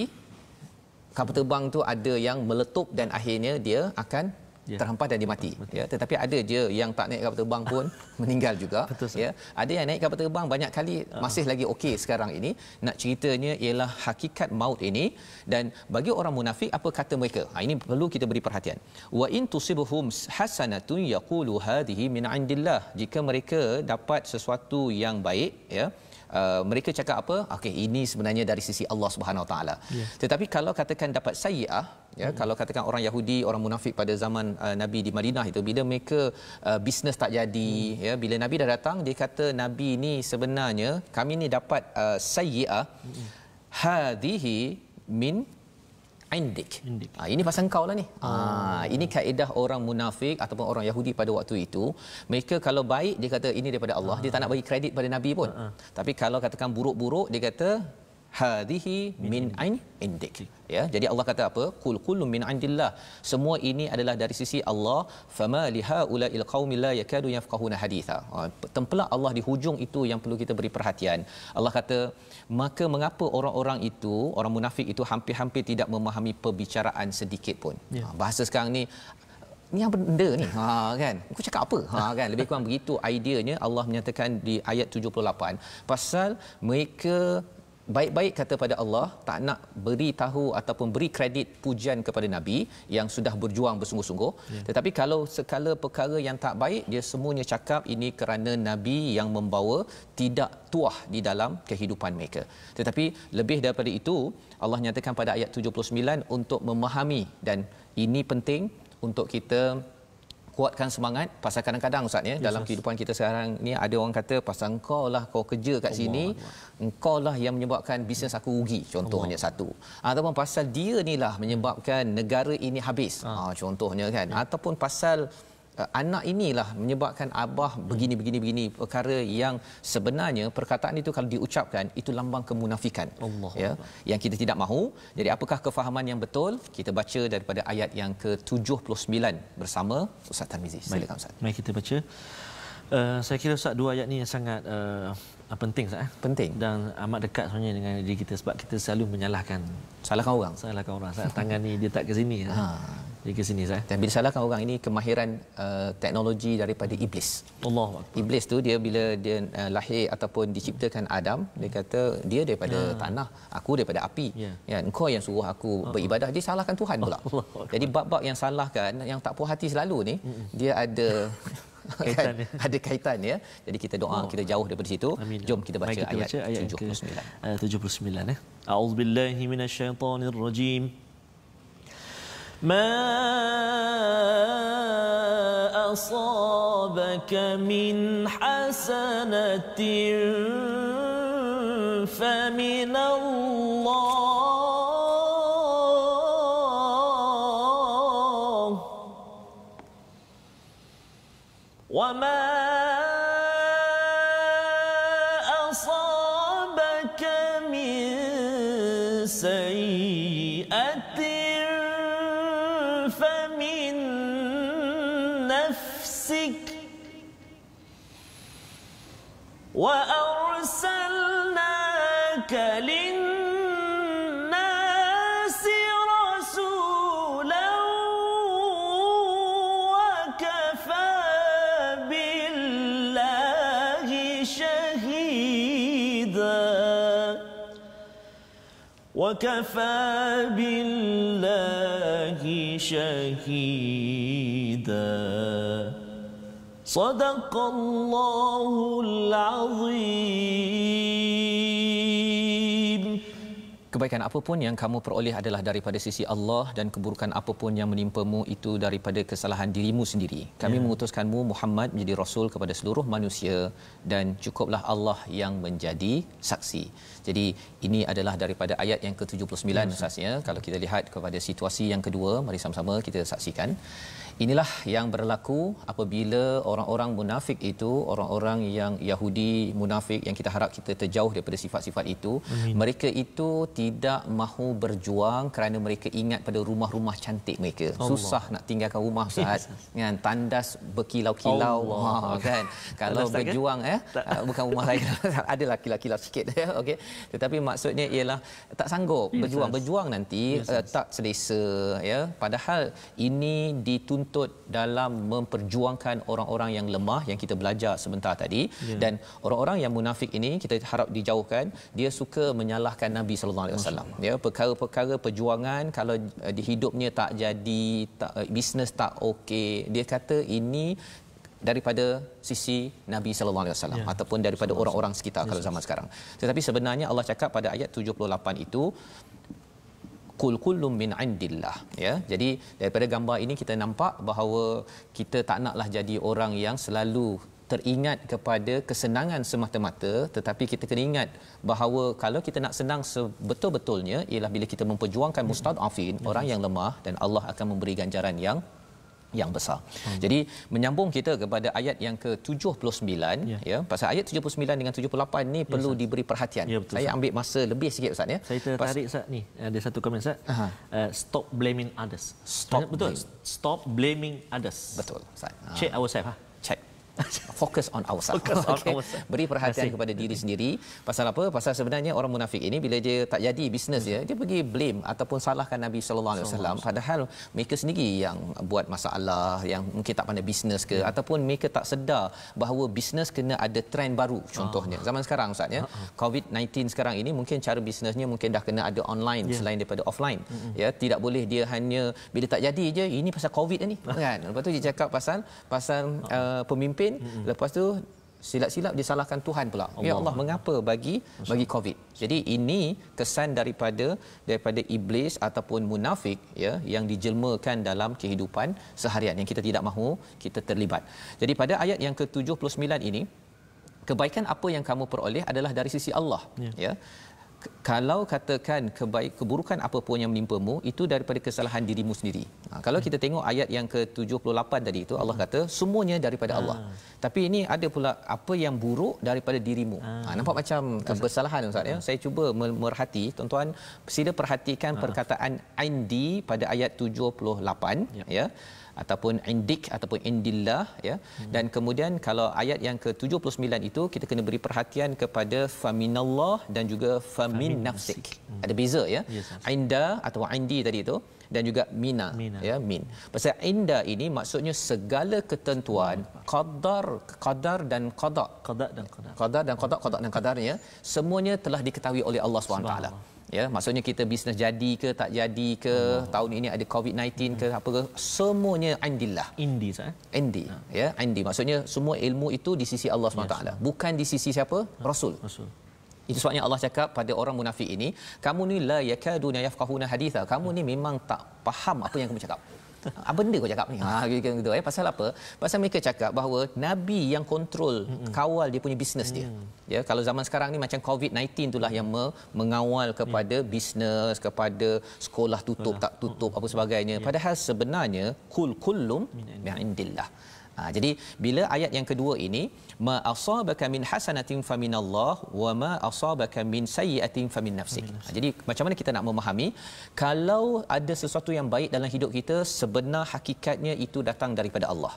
kapal terbang tu ada yang meletup dan akhirnya dia akan terhempas dan dia mati. Ya, tetapi ada je yang tak naik kapal terbang pun meninggal juga. Ya, ada yang naik kapal terbang banyak kali masih lagi okey sekarang ini. Nak ceritanya ialah hakikat maut ini. Dan bagi orang munafik, apa kata mereka? Ini perlu kita beri perhatian. Wa in tusibuhum hasanatun yaqulu hadhihi min indillah. Jika mereka dapat sesuatu yang baik, ya, mereka cakap apa? Okey, ini sebenarnya dari sisi Allah Subhanahu Wa Taala. Tetapi kalau katakan dapat sayyi'ah, ya, kalau katakan orang Yahudi, orang munafik pada zaman Nabi di Madinah itu, bila mereka bisnes tak jadi, ya, bila Nabi dah datang, dia kata Nabi ni sebenarnya kami ni dapat sayyi'ah, hadhihi min indik. Ini pasal engkau lah ni. Ini kaedah orang munafik ataupun orang Yahudi pada waktu itu. Mereka kalau baik dia kata ini daripada Allah, dia tak nak bagi kredit pada Nabi pun. Tapi kalau katakan buruk-buruk dia kata hadhihi min indik. Ya, jadi Allah kata apa? Qul kullun min indillah. Semua ini adalah dari sisi Allah. Fama lihaula'il qaumil la yakadu yafqahuna haditha. Tempelak Allah di hujung itu yang perlu kita beri perhatian. Allah kata, maka mengapa orang-orang itu, orang munafik itu hampir-hampir tidak memahami perbicaraan sedikit pun. Bahasa sekarang ni apa benda ni? Kan? Aku cakap apa? Kan? Lebih kurang begitu ideanya. Allah menyatakan di ayat 78 pasal mereka baik-baik kata pada Allah, tak nak beri tahu ataupun beri kredit pujian kepada Nabi yang sudah berjuang bersungguh-sungguh. Tetapi kalau sekala perkara yang tak baik, dia semuanya cakap ini kerana Nabi yang membawa tidak tuah di dalam kehidupan mereka. Tetapi lebih daripada itu, Allah nyatakan pada ayat 79 untuk memahami, dan ini penting untuk kita kuatkan semangat. Pasal kadang-kadang Ustaz ya, dalam kehidupan kita sekarang ni ada orang kata pasal engkau lah, kau kerja kat sini, engkau lah yang menyebabkan bisnes aku rugi contohnya satu, ataupun pasal dia ni lah menyebabkan negara ini habis contohnya kan, ataupun pasal anak inilah menyebabkan abah begini perkara yang sebenarnya perkataan itu kalau diucapkan itu lambang kemunafikan. Ya, yang kita tidak mahu. Jadi apakah kefahaman yang betul? Kita baca daripada ayat yang ke-79 bersama Ustaz Tarmizi. Silakan Ustaz. Mari kita baca. Saya kira Ustaz, dua ayat ni yang sangat penting Ustaz. Penting dan amat dekat sebenarnya dengan diri kita, sebab kita selalu salahkan orang. Tangan ni dia tak ke sini. Dia ke sini Ustaz. Dan bila salahkan orang, ini kemahiran teknologi daripada iblis. Iblis tu dia bila dia lahir ataupun diciptakan Adam, dia kata dia daripada tanah, aku daripada api. Ya, engkau yang suruh aku beribadah. Dia salahkan Tuhan pula. Jadi bab-bab yang salahkan, yang tak puas hati selalu ni, dia ada kaitan, ada kaitan ya. Jadi kita doa, kita jauh daripada situ. Jom kita baca ayat 79. 79 A'udzubillahi minasyaitonirrajim. ما أصابك من حسنة فمن الله وما أصابك من سيئة فمن نفسك وأرسلناك للناس رسولا وكفى بالله شهيدا وكفى بالله شهيدا صدق الله العظيم. Kebaikan apapun yang kamu peroleh adalah daripada sisi Allah dan keburukan apapun yang menimpamu itu daripada kesalahan dirimu sendiri. Kami mengutuskanmu Muhammad menjadi rasul kepada seluruh manusia dan cukuplah Allah yang menjadi saksi. Jadi ini adalah daripada ayat yang ke-79 asasnya. Kalau kita lihat kepada situasi yang kedua, mari sama-sama kita saksikan. Inilah yang berlaku apabila orang-orang munafik itu, orang-orang yang Yahudi munafik yang kita harap kita terjauh daripada sifat-sifat itu. Mereka itu tidak mahu berjuang kerana mereka ingat pada rumah-rumah cantik mereka. Allah. Susah nak tinggalkan rumah Ustaz kan, tandas berkilau-kilau kan. Kalau berjuang bukan rumah saya adalah kilau-kilau sikit okey. Tetapi maksudnya ialah tak sanggup berjuang nanti tak selesa ya. Padahal ini dituntut dalam memperjuangkan orang-orang yang lemah yang kita belajar sebentar tadi dan orang-orang yang munafik ini kita harap dijauhkan. Dia suka menyalahkan Nabi sallallahu alaihi wasallam ya, perkara-perkara perjuangan kalau di hidupnya tak jadi, bisnes tak okey, dia kata ini daripada sisi Nabi sallallahu alaihi wasallam ataupun daripada orang-orang sekitar kalau zaman sekarang. Tetapi sebenarnya Allah cakap pada ayat 78 itu kul kullum min indillah ya. Jadi daripada gambar ini kita nampak bahawa kita tak naklah jadi orang yang selalu teringat kepada kesenangan semata-mata, tetapi kita kena ingat bahawa kalau kita nak senang sebetul-betulnya ialah bila kita memperjuangkan mustadafin, orang yang lemah, dan Allah akan memberi ganjaran yang besar. Jadi menyambung kita kepada ayat yang ke-79 ya. Pasal ayat 79 dengan 78 ni perlu diberi perhatian. Saya ambil masa lebih sikit Ustaz ya. Saya tertarik Ustaz ni. Ada satu komen Ustaz. Stop blaming others. Betul. Stop blaming others. Betul Ustaz. Check ourselves Check. Focus on ourselves. Beri perhatian kepada diri sendiri. Pasal apa? Pasal sebenarnya orang munafik ini bila dia tak jadi bisnes dia pergi blame ataupun salahkan Nabi sallallahu alaihi wasallam, padahal mereka sendiri yang buat masalah, yang mungkin tak pandai bisnes ke ataupun mereka tak sedar bahawa bisnes kena ada trend baru. Contohnya zaman sekarang Ustaz ya, COVID-19 sekarang ini mungkin cara bisnesnya mungkin dah kena ada online selain daripada offline. Ya, tidak boleh dia hanya bila tak jadi je ini pasal COVID ni kan. Lepas tu dia cakap pasal pemimpin. Lepas tu silap-silap disalahkan Tuhan pula. Ya Allah, mengapa bagi COVID? Jadi ini kesan daripada iblis ataupun munafik ya, yang dijelmakan dalam kehidupan seharian yang kita tidak mahu kita terlibat. Jadi pada ayat yang ke-79 ini, kebaikan apa yang kamu peroleh adalah dari sisi Allah ya. Kalau katakan keburukan apa pun yang menimpamu itu daripada kesalahan dirimu sendiri. Kalau kita tengok ayat yang ke-78 tadi itu Allah kata semuanya daripada Allah. Tapi ini ada pula apa yang buruk daripada dirimu. Nampak macam kesalahan Ustaz ya. Saya cuba merhati, tuan-tuan sila perhatikan perkataan indi pada ayat 78 ya. Ataupun indik ataupun indillah ya. Dan kemudian kalau ayat yang ke-79 itu kita kena beri perhatian kepada faminallah dan juga famin nafsik. Ada beza ya. Inda atau indi tadi itu dan juga mina. Ya, min. Pasal inda ini maksudnya segala ketentuan qadar dan qada. Qadar dan qadarnya semuanya telah diketahui oleh Allah SWT. Ya, maksudnya kita bisnes jadi ke tak jadi ke, tahun ini ada COVID-19 ke apa ke, semuanya indillah. Indi ya, indi maksudnya semua ilmu itu di sisi Allah SWT, bukan di sisi siapa? Rasul. Itu sebabnya Allah cakap pada orang munafik ini, kamu ni la yakaduna yafqahuna haditha, kamu ni memang tak faham apa yang kamu cakap. Apa benda kau cakap ni? Gitu pasal apa? Pasal mereka cakap bahawa nabi yang kontrol kawal dia punya bisnes dia. Ya, kalau zaman sekarang ni macam COVID-19 itulah yang mengawal kepada bisnes, kepada sekolah tutup tak tutup apa sebagainya. Padahal sebenarnya kullum min indillah. Jadi bila ayat yang kedua ini, ma asabaka min hasanatin faminallah wa ma asabaka min sayyi'atin famin nafsik. Jadi macam mana kita nak memahami kalau ada sesuatu yang baik dalam hidup kita, sebenar hakikatnya itu datang daripada Allah.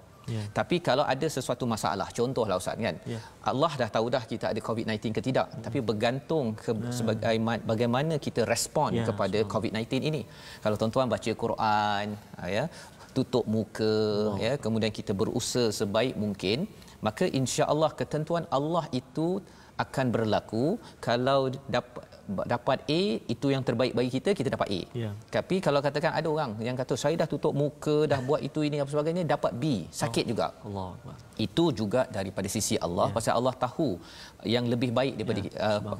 Tapi kalau ada sesuatu masalah, contohlah Ustaz kan, Allah dah tahu dah kita ada COVID-19 ke tidak, tapi bergantung bagaimana kita respon kepada COVID-19 ini. Kalau tuan-tuan baca Quran, ya, tutup muka, ya, kemudian kita berusaha sebaik mungkin, maka insya-Allah ketentuan Allah itu akan berlaku. Kalau dapat A, itu yang terbaik bagi kita, kita dapat A. Tapi kalau katakan ada orang yang kata saya dah tutup muka, dah buat itu ini apa sebagainya, dapat B, sakit juga. Allah. Itu juga daripada sisi Allah, pasal Allah tahu yang lebih baik daripada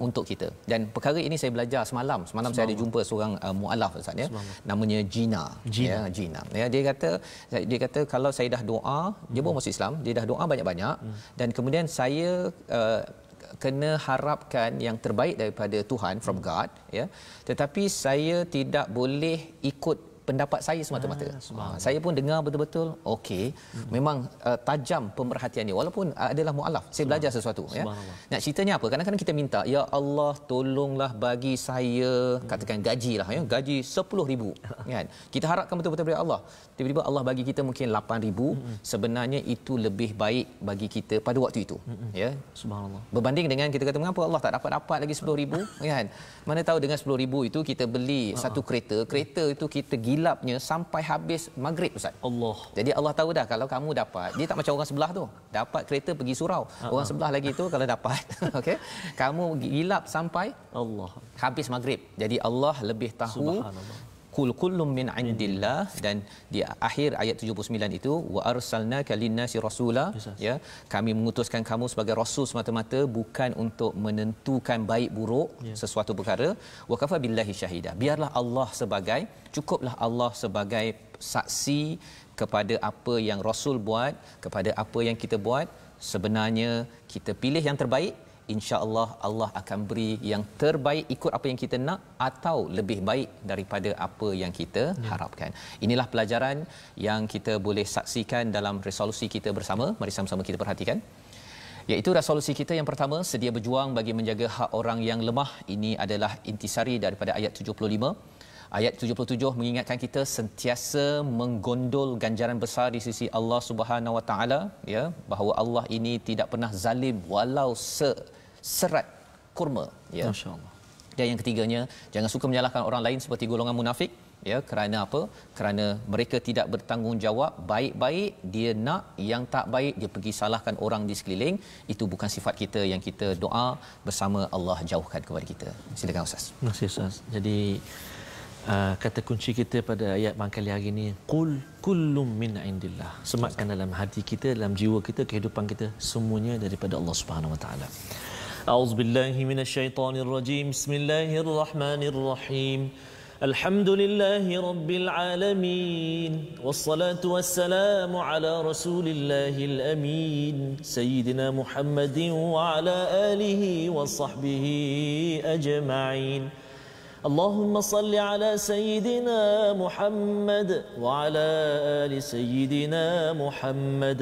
untuk kita. Dan perkara ini saya belajar semalam saya ada jumpa seorang mualaf Ustaz, ya, namanya Gina. Ya, dia kata kalau saya dah doa, dia baru masuk Islam, dia dah doa banyak-banyak, dan kemudian saya kena harapkan yang terbaik daripada Tuhan, from God, ya, tetapi saya tidak boleh ikut pendapat saya semata-mata. Saya pun dengar betul-betul okey, memang tajam pemerhatian dia walaupun adalah mualaf. Saya belajar sesuatu, ya. Nak ceritanya apa? Kadang-kadang kita minta, ya Allah tolonglah bagi saya katakan gajilah, ya, gaji 10,000 kan. Kita harapkan betul-betul daripada Allah. Tiba-tiba Allah bagi kita mungkin 8,000, sebenarnya itu lebih baik bagi kita pada waktu itu, ya. Subhanallah. Berbanding dengan kita kata mengapa Allah tak dapat lagi 10,000 kan. Mana tahu dengan 10,000 itu kita beli satu kereta itu kita gilapnya sampai habis maghrib Ustaz. Allah. Jadi Allah tahu dah kalau kamu dapat, dia tak macam orang sebelah tu. Dapat kereta pergi surau. Orang sebelah lagi tu kalau dapat okey, kamu gilap sampai Allah habis maghrib. Jadi Allah lebih tahu. Qul kullum min indillah, dan di akhir ayat 79 itu wa arsalnaka linnasi rasula, ya, kami mengutuskan kamu sebagai rasul semata-mata bukan untuk menentukan baik buruk sesuatu perkara. Wa kafa billahi syahida, biarlah Allah cukuplah Allah sebagai saksi kepada apa yang rasul buat, kepada apa yang kita buat. Sebenarnya kita pilih yang terbaik, insya-Allah Allah akan beri yang terbaik ikut apa yang kita nak atau lebih baik daripada apa yang kita harapkan. Inilah pelajaran yang kita boleh saksikan dalam resolusi kita bersama. Mari sama-sama kita perhatikan. Iaitu resolusi kita yang pertama, sedia berjuang bagi menjaga hak orang yang lemah. Ini adalah intisari daripada ayat 75. Ayat 77 mengingatkan kita sentiasa menggondol ganjaran besar di sisi Allah Subhanahu Wa Taala, ya, bahawa Allah ini tidak pernah zalim walau serat kurma, ya. Masya-Allah. Dan yang ketiganya, jangan suka menyalahkan orang lain seperti golongan munafik, ya. Kerana apa? Kerana mereka tidak bertanggungjawab. Baik-baik dia nak, yang tak baik dia pergi salahkan orang di sekeliling. Itu bukan sifat kita yang kita doa bersama Allah jauhkan kepada kita. Silakan Ustaz. Terima kasih Ustaz. Jadi kata kunci kita pada ayat pangkali hari ini, qul kullum min indillah. Sematkan dalam hati kita, dalam jiwa kita, kehidupan kita, semuanya daripada Allah Subhanahu Wa Taala. A'udzubillahi minasyaitonirrajim. Bismillahirrahmanirrahim. Alhamdulillahi rabbil alamin. Wassalatu wassalamu ala rasulillahil amin. Sayyidina Muhammadin wa ala alihi wa sahbihi ajma'in. اللهم صل على سيدنا محمد وعلى آل سيدنا محمد.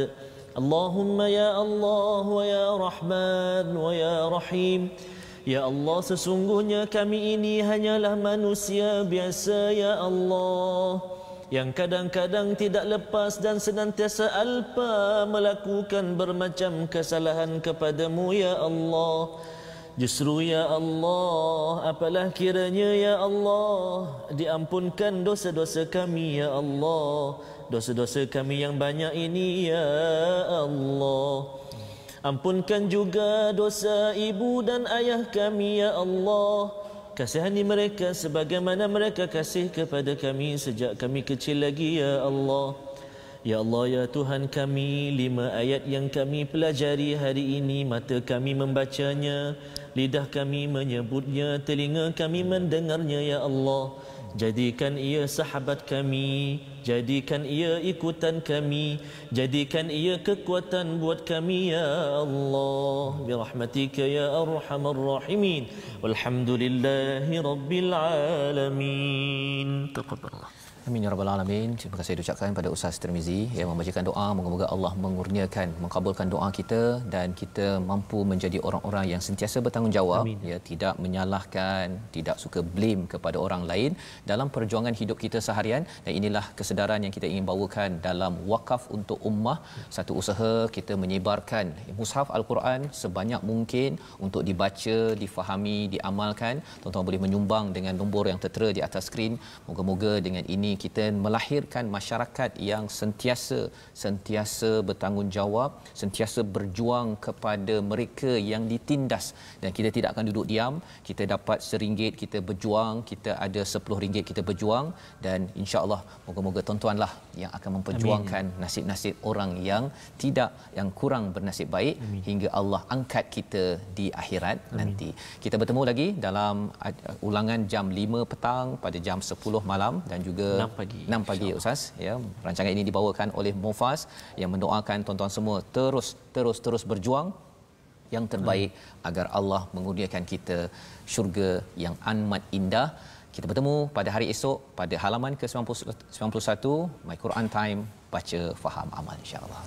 اللهم يا الله ويا رحمن ويا رحيم. Ya Allah, sesungguhnya kami ini hanyalah manusia biasa, ya Allah, yang kadang-kadang tidak lepas dan senantiasa alpa melakukan bermacam kesalahan kepadamu, ya Allah. Justru ya Allah, apalah kiranya ya Allah diampunkan dosa-dosa kami, ya Allah, dosa-dosa kami yang banyak ini, ya Allah. Ampunkan juga dosa ibu dan ayah kami, ya Allah. Kasihani mereka sebagaimana mereka kasih kepada kami sejak kami kecil lagi, ya Allah. Ya Allah, ya Tuhan kami, 5 ayat yang kami pelajari hari ini, mata kami membacanya, lidah kami menyebutnya, telinga kami mendengarnya, ya Allah. Jadikan ia sahabat kami, jadikan ia ikutan kami, jadikan ia kekuatan buat kami, ya Allah. Birahmatika ya arhamar rahimin. Walhamdulillahi rabbil alamin. Taqabbalallah. Amin ya rabbal alamin. Terima kasih diucapkan pada Ustaz Tirmizi yang membacakan doa, moga-moga Allah mengurniakan, mengabulkan doa kita dan kita mampu menjadi orang-orang yang sentiasa bertanggungjawab. Amin. Ya, tidak menyalahkan, tidak suka blame kepada orang lain dalam perjuangan hidup kita seharian. Dan inilah kesedaran yang kita ingin bawakan dalam wakaf untuk ummah, satu usaha kita menyebarkan mushaf Al-Quran sebanyak mungkin untuk dibaca, difahami, diamalkan. Tuan-tuan boleh menyumbang dengan nombor yang tertera di atas skrin. Moga-moga dengan ini kita melahirkan masyarakat yang sentiasa bertanggungjawab, sentiasa berjuang kepada mereka yang ditindas, dan kita tidak akan duduk diam. Kita dapat RM1 kita berjuang, kita ada RM10 kita berjuang, dan insya-Allah moga-moga tuan-tuanlah yang akan memperjuangkan Amin. Nasib-nasib orang yang kurang bernasib baik. Amin. Hingga Allah angkat kita di akhirat. Amin. Nanti kita bertemu lagi dalam ulangan jam 5 petang pada jam 10 malam dan juga 6 pagi Ustaz, ya. Rancangan ini dibawakan oleh Mufas yang mendoakan tuan-tuan semua terus berjuang yang terbaik agar Allah mengurniakan kita syurga yang amat indah. Kita bertemu pada hari esok pada halaman ke-91 My Quran Time, baca faham amal, insya-Allah.